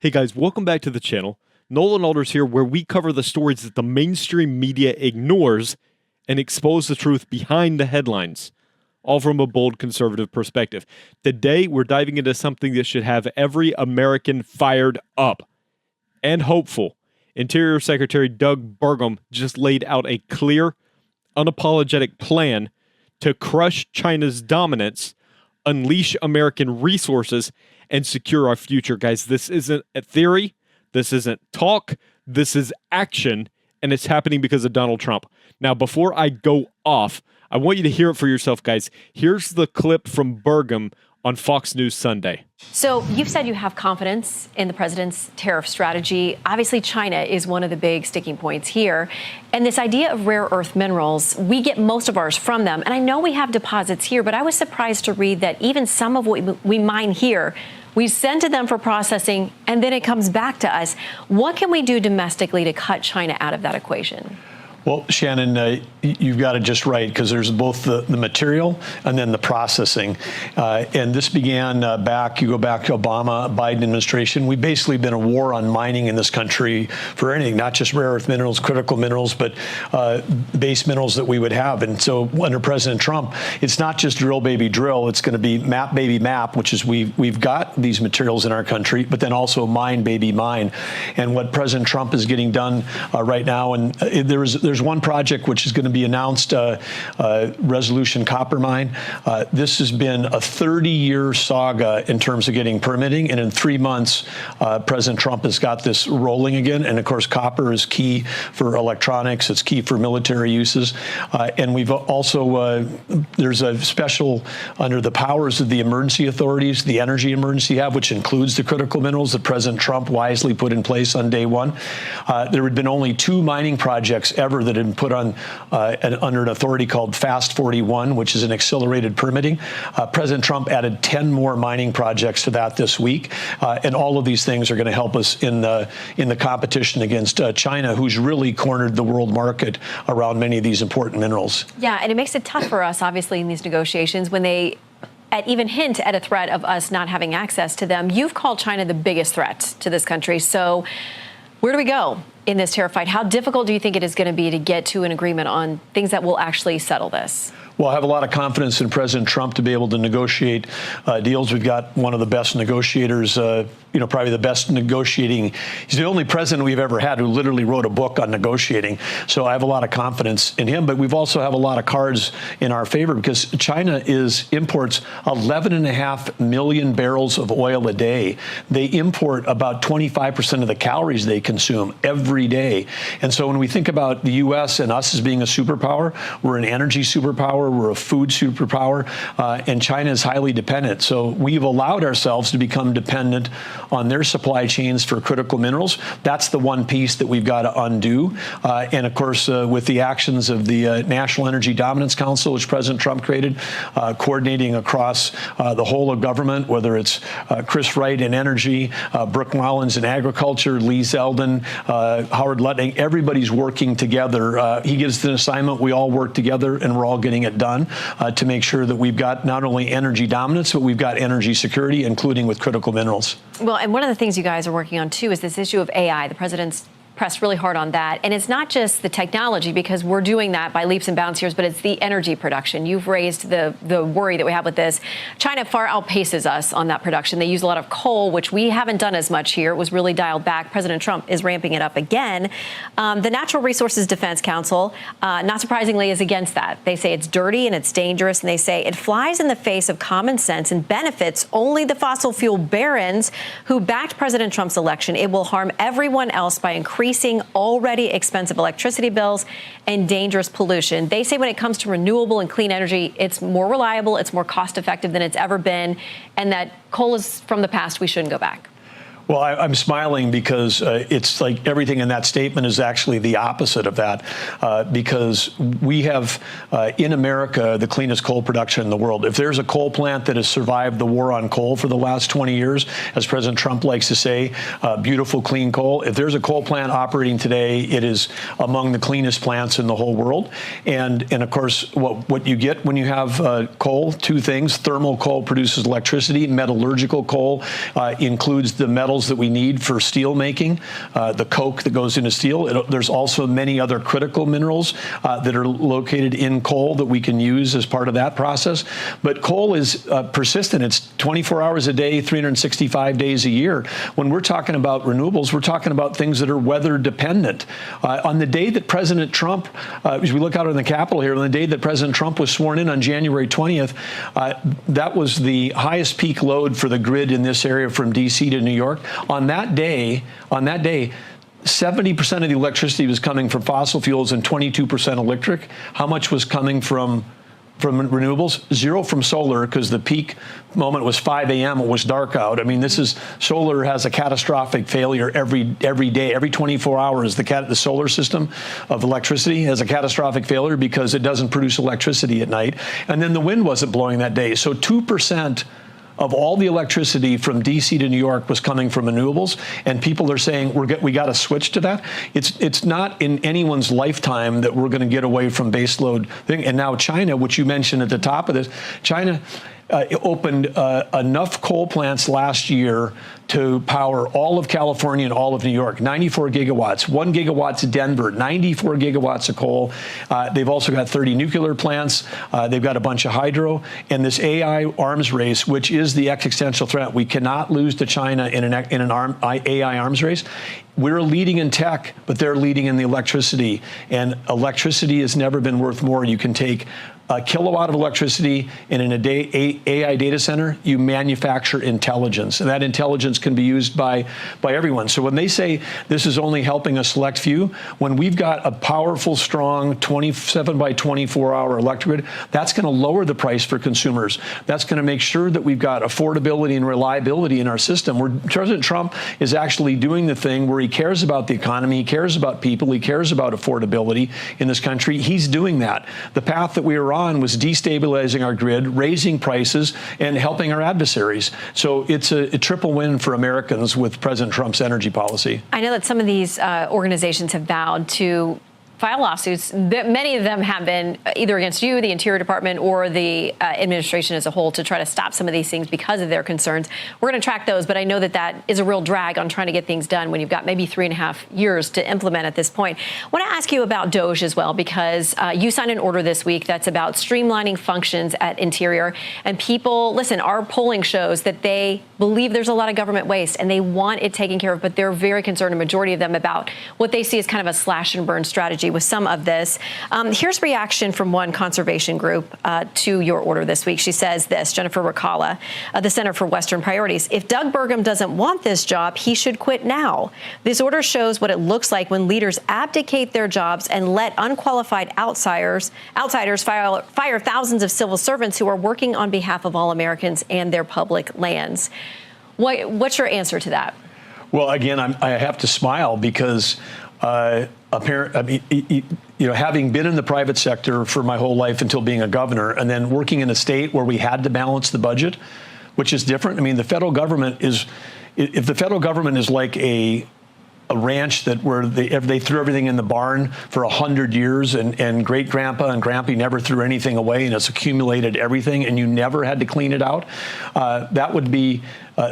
Hey guys, welcome back to the channel. Nolan Alders here, where we cover the stories that the mainstream media ignores and expose the truth behind the headlines, all from a bold conservative perspective. Today, we're diving into something that should have every American fired up and hopeful. Interior Secretary Doug Burgum just laid out a clear, unapologetic plan to crush China's dominance, unleash American resources, and secure our future. Guys, this isn't a theory. This isn't talk. This is action, and it's happening because of Donald Trump. Now, before I go off, I want you to hear it for yourself, guys. Here's the clip from Burgum on Fox News Sunday. So you've said you have confidence in the president's tariff strategy. Obviously, China is one of the big sticking points here. And this idea of rare earth minerals, we get most of ours from them. And I know we have deposits here, but I was surprised to read that even some of what we mine here, we send to them for processing, and then it comes back to us. What can we do domestically to cut China out of that equation? Well, Shannon, you've got it just right, because there's both the material and then the processing. And this began you go back to Obama, Biden administration. We've basically been a war on mining in this country for anything, not just rare earth minerals, critical minerals, but base minerals that we would have. And so under President Trump, it's not just drill, baby, drill. It's going to be map, baby, map, which is we've got these materials in our country, but then also mine, baby, mine. And what President Trump is getting done right now, and there's one project which is going to be announced, Resolution Copper Mine. This has been a 30-year saga in terms of getting permitting, and in 3 months, President Trump has got this rolling again. And of course, copper is key for electronics. It's key for military uses. And we've also, there's a special, under the powers of the emergency authorities, the energy emergency have, which includes the critical minerals that President Trump wisely put in place on day one. There had been only 2 mining projects ever that had been put on under an authority called Fast 41, which is an accelerated permitting. President Trump added 10 more mining projects to that this week, and all of these things are going to help us in the competition against China, who's really cornered the world market around many of these important minerals. Yeah, and it makes it tough for us, obviously, in these negotiations when they even hint at a threat of us not having access to them. You've called China the biggest threat to this country. So where do we go in this tariff fight? How difficult do you think it is going to be to get to an agreement on things that will actually settle this? Well, I have a lot of confidence in President Trump to be able to negotiate deals. We've got one of the best negotiators, probably the best negotiating. He's the only president we've ever had who literally wrote a book on negotiating. So I have a lot of confidence in him. But we've also have a lot of cards in our favor, because China imports 11.5 million barrels of oil a day. They import about 25% of the calories they consume every day. And so when we think about the U.S. and us as being a superpower, we're an energy superpower. We're a food superpower, and China is highly dependent. So we've allowed ourselves to become dependent on their supply chains for critical minerals. That's the one piece that we've got to undo. And of course, with the actions of the National Energy Dominance Council, which President Trump created, coordinating across the whole of government, whether it's Chris Wright in energy, Brooke Mullins in agriculture, Lee Zeldin, Howard Lutnick, everybody's working together. He gives an assignment, we all work together, and we're all getting it done to make sure that we've got not only energy dominance, but we've got energy security, including with critical minerals. Well, and one of the things you guys are working on, too, is this issue of AI. The president's pressed really hard on that. And it's not just the technology, because we're doing that by leaps and bounds here, but it's the energy production. You've raised the worry that we have with this. China far outpaces us on that production. They use a lot of coal, which we haven't done as much here. It was really dialed back. President Trump is ramping it up again. The Natural Resources Defense Council, not surprisingly, is against that. They say it's dirty and it's dangerous, and they say it flies in the face of common sense and benefits only the fossil fuel barons who backed President Trump's election. It will harm everyone else by increasing already expensive electricity bills and dangerous pollution. They say when it comes to renewable and clean energy, it's more reliable, it's more cost effective than it's ever been, and that coal is from the past. We shouldn't go back. Well, I'm smiling because it's like everything in that statement is actually the opposite of that, because we have in America the cleanest coal production in the world. If there's a coal plant that has survived the war on coal for the last 20 years, as President Trump likes to say, beautiful, clean coal. If there's a coal plant operating today, it is among the cleanest plants in the whole world. And of course, what you get when you have coal, two things: thermal coal produces electricity, metallurgical coal includes the metal metals that we need for steel making, the coke that goes into steel. There's also many other critical minerals that are located in coal that we can use as part of that process. But coal is persistent. It's 24 hours a day, 365 days a year. When we're talking about renewables, we're talking about things that are weather dependent. On the day that President Trump, as we look out on the Capitol here, on the day that President Trump was sworn in on January 20th, that was the highest peak load for the grid in this area from D.C. to New York. On that day, 70% of the electricity was coming from fossil fuels and 22% electric. How much was coming from renewables? Zero from solar, because the peak moment was 5 a.m. It was dark out. I mean, solar has a catastrophic failure every day, every 24 hours. The solar system of electricity has a catastrophic failure because it doesn't produce electricity at night. And then the wind wasn't blowing that day. So 2% of all the electricity from D.C. to New York was coming from renewables, and people are saying we got to switch to that. It's not in anyone's lifetime that we're going to get away from baseload thing. And now China, which you mentioned at the top of this, China opened enough coal plants last year to power all of California and all of New York, 94 gigawatts, 1 gigawatt's Denver, 94 gigawatts of coal. They've also got 30 nuclear plants. They've got a bunch of hydro. And this AI arms race, which is the existential threat, we cannot lose to China in an AI arms race. We're leading in tech, but they're leading in the electricity. And electricity has never been worth more. You can take a kilowatt of electricity, and in AI data center, you manufacture intelligence. And that intelligence can be used by everyone. So when they say this is only helping a select few, when we've got a powerful, strong 27 by 24 hour electric grid, that's going to lower the price for consumers. That's going to make sure that we've got affordability and reliability in our system. Where President Trump is actually doing the thing where he cares about the economy, he cares about people, he cares about affordability in this country. He's doing that. The path that we were on was destabilizing our grid, raising prices, and helping our adversaries. So it's a triple win for Americans with President Trump's energy policy. I know that some of these organizations have vowed to file lawsuits. Many of them have been either against you, the Interior Department, or the administration as a whole to try to stop some of these things because of their concerns. We're going to track those, but I know that is a real drag on trying to get things done when you've got maybe 3.5 years to implement at this point. I want to ask you about DOGE as well, because you signed an order this week that's about streamlining functions at Interior. And people, listen, our polling shows that they believe there's a lot of government waste and they want it taken care of, but they're very concerned, a majority of them, about what they see as kind of a slash and burn strategy with some of this. Here's reaction from one conservation group to your order this week. She says this, Jennifer Ricala, the Center for Western Priorities: if Doug Burgum doesn't want this job, he should quit now. This order shows what it looks like when leaders abdicate their jobs and let unqualified outsiders fire thousands of civil servants who are working on behalf of all Americans and their public lands. What's your answer to that? Well, again, I have to smile because having been in the private sector for my whole life until being a governor, and then working in a state where we had to balance the budget, which is different. I mean, the federal government is, if the federal government is like a ranch where they threw everything in the barn for 100 years, and great grandpa and grampy never threw anything away, and it's accumulated everything, and you never had to clean it out, that would be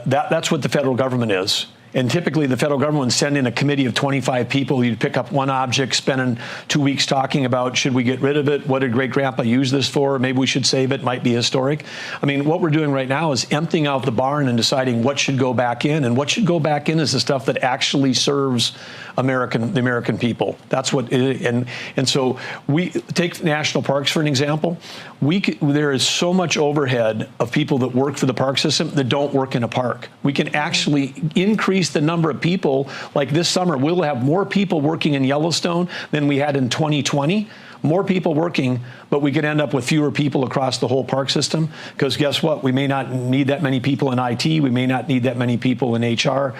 that's what the federal government is. And typically the federal government would send in a committee of 25 people. You'd pick up one object, spending 2 weeks talking about, should we get rid of it? What did great grandpa use this for? Maybe we should save it. Might be historic. I mean, what we're doing right now is emptying out the barn and deciding what should go back in. And what should go back in is the stuff that actually serves the American people. That's what it is. And so we take national parks for an example. There is so much overhead of people that work for the park system that don't work in a park. We can actually increase the number of people. Like this summer, we'll have more people working in Yellowstone than we had in 2020. More people working, but we could end up with fewer people across the whole park system, because guess what? We may not need that many people in IT. We may not need that many people in HR.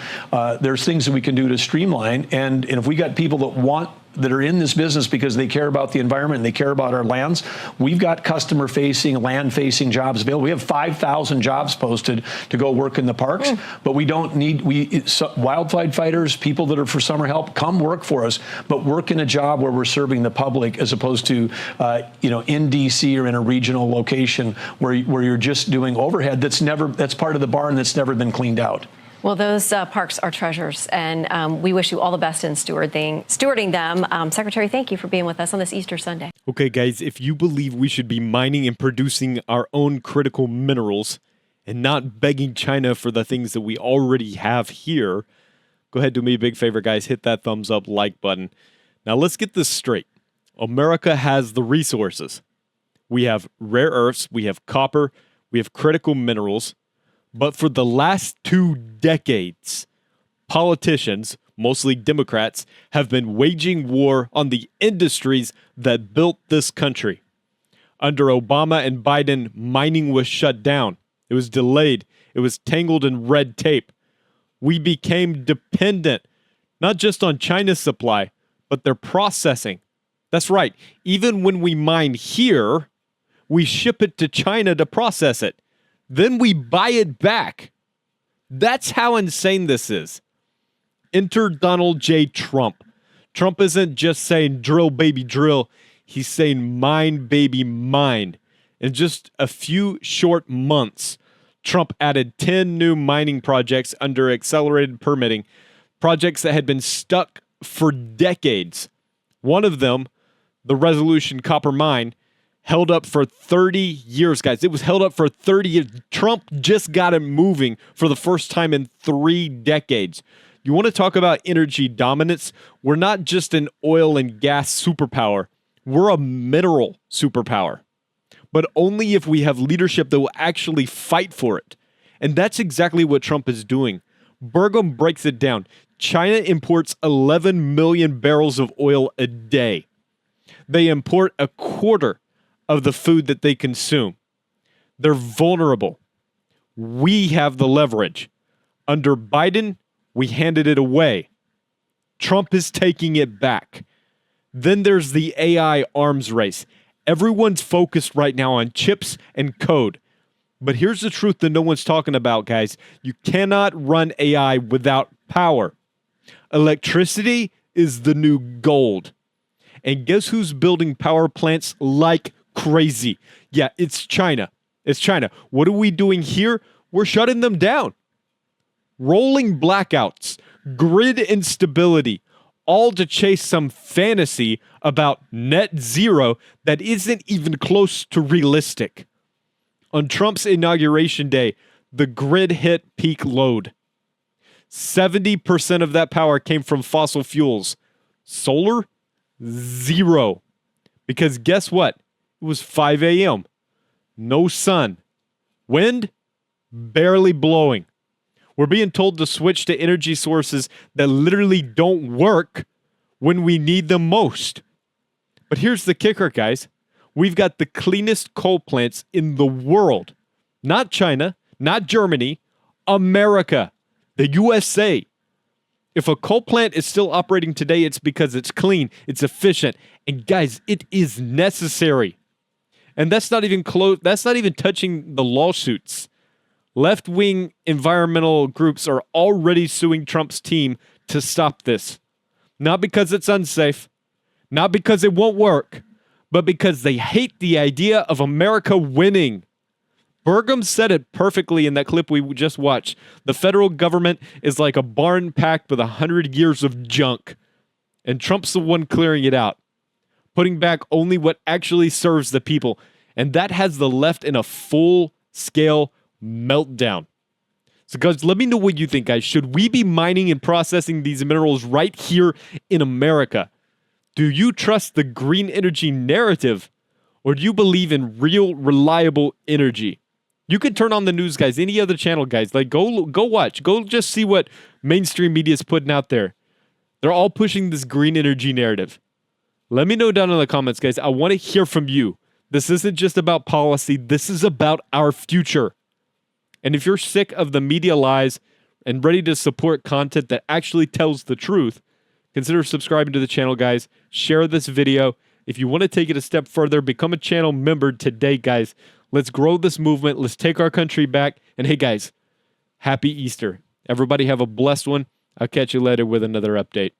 There's things that we can do to streamline. And if we got people that are in this business because they care about the environment and they care about our lands, we've got customer-facing, land-facing jobs available. We have 5,000 jobs posted to go work in the parks, but we don't need wildfire fighters, people that are for summer help, come work for us, but work in a job where we're serving the public, as opposed to in DC or in a regional location where you're just doing overhead that's part of the barn that's never been cleaned out. Well, those parks are treasures, and we wish you all the best in stewarding them. Secretary, thank you for being with us on this Easter Sunday. Okay, guys, if you believe we should be mining and producing our own critical minerals and not begging China for the things that we already have here, go ahead, do me a big favor, guys. Hit that thumbs up, like button. Now, let's get this straight. America has the resources. We have rare earths, we have copper, we have critical minerals. But for the last 2 decades, politicians, mostly Democrats, have been waging war on the industries that built this country. Under Obama and Biden, mining was shut down. It was delayed. It was tangled in red tape. We became dependent, not just on China's supply, but their processing. That's right. Even when we mine here, we ship it to China to process it. Then we buy it back. That's how insane this is. Enter Donald J. Trump. Trump isn't just saying drill, baby, drill. He's saying mine, baby, mine. In just a few short months, Trump added 10 new mining projects under accelerated permitting, projects that had been stuck for decades. One of them, the Resolution Copper Mine, held up for 30 years, guys. It was held up for 30 years. Trump just got it moving for the first time in 3 decades. You want to talk about energy dominance? We're not just an oil and gas superpower. We're a mineral superpower. But only if we have leadership that will actually fight for it. And that's exactly what Trump is doing. Burgum breaks it down. China imports 11 million barrels of oil a day. They import a quarter of the food that they consume. They're vulnerable. We have the leverage. Under Biden, we handed it away. Trump is taking it back. Then there's the AI arms race. Everyone's focused right now on chips and code. But here's the truth that no one's talking about, guys. You cannot run AI without power. Electricity is the new gold. And guess who's building power plants like crazy? Yeah, it's China. It's China. What are we doing here? We're shutting them down. Rolling blackouts, grid instability, all to chase some fantasy about net zero that isn't even close to realistic. On Trump's inauguration day, the grid hit peak load. 70% of that power came from fossil fuels. Solar? Zero. Because guess what? It was 5 a.m. No sun. Wind? Barely blowing. We're being told to switch to energy sources that literally don't work when we need them most. But here's the kicker, guys. We've got the cleanest coal plants in the world. Not China, not Germany, America, the USA. If a coal plant is still operating today, it's because it's clean, it's efficient, and guys, it is necessary. And that's not even close. That's not even touching the lawsuits. Left-wing environmental groups are already suing Trump's team to stop this. Not because it's unsafe, not because it won't work, but because they hate the idea of America winning. Burgum said it perfectly in that clip we just watched. The federal government is like a barn packed with 100 years of junk. And Trump's the one clearing it out, putting back only what actually serves the people. And that has the left in a full-scale meltdown. So guys, let me know what you think, guys. Should we be mining and processing these minerals right here in America? Do you trust the green energy narrative, or do you believe in real, reliable energy? You can turn on the news, guys. Any other channel, guys. Like, go watch. Go just see what mainstream media is putting out there. They're all pushing this green energy narrative. Let me know down in the comments, guys. I want to hear from you. This isn't just about policy. This is about our future. And if you're sick of the media lies and ready to support content that actually tells the truth, consider subscribing to the channel, guys. Share this video. If you want to take it a step further, become a channel member today, guys. Let's grow this movement. Let's take our country back. And hey, guys, happy Easter. Everybody have a blessed one. I'll catch you later with another update.